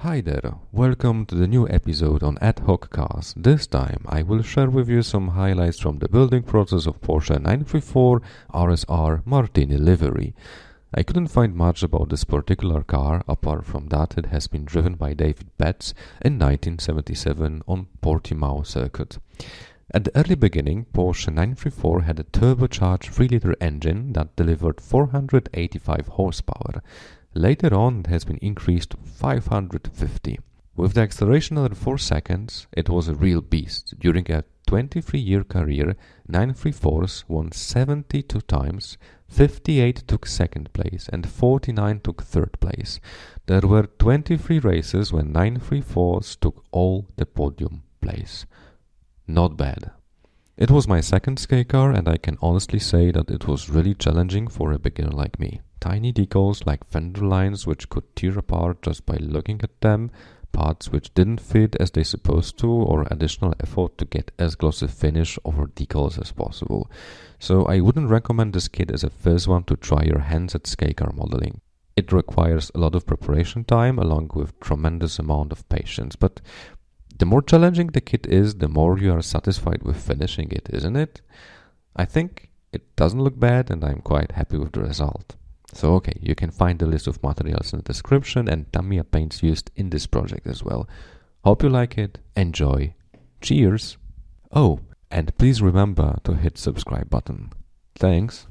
Hi there, welcome to the new episode on Ad Hoc Cars. This time I will share with you some highlights from the building process of Porsche 934 RSR Martini livery. I couldn't find much about this particular car apart from that it has been driven by David Betts in 1977 on Portimao circuit. At the early beginning, Porsche 934 had a turbocharged 3-liter engine that delivered 485 horsepower. Later on, it has been increased to 550. With the acceleration under 4 seconds, it was a real beast. During a 23-year career, 934s won 72 times, 58 took second place, and 49 took third place. There were 23 races when 934s took all the podium place. Not bad. It was my second skate car, and I can honestly say that it was really challenging for a beginner like me. Tiny decals like fender lines which could tear apart just by looking at them, parts which didn't fit as they supposed to, or additional effort to get as glossy finish over decals as possible. So I wouldn't recommend this kit as a first one to try your hands at skate car modeling. It requires a lot of preparation time along with tremendous amount of patience, but the more challenging the kit is, the more you are satisfied with finishing it, isn't it? I think it doesn't look bad and I'm quite happy with the result. So okay, you can find the list of materials in the description and Tamiya paints used in this project as well. Hope you like it, enjoy, cheers! Oh, and please remember to hit subscribe button. Thanks!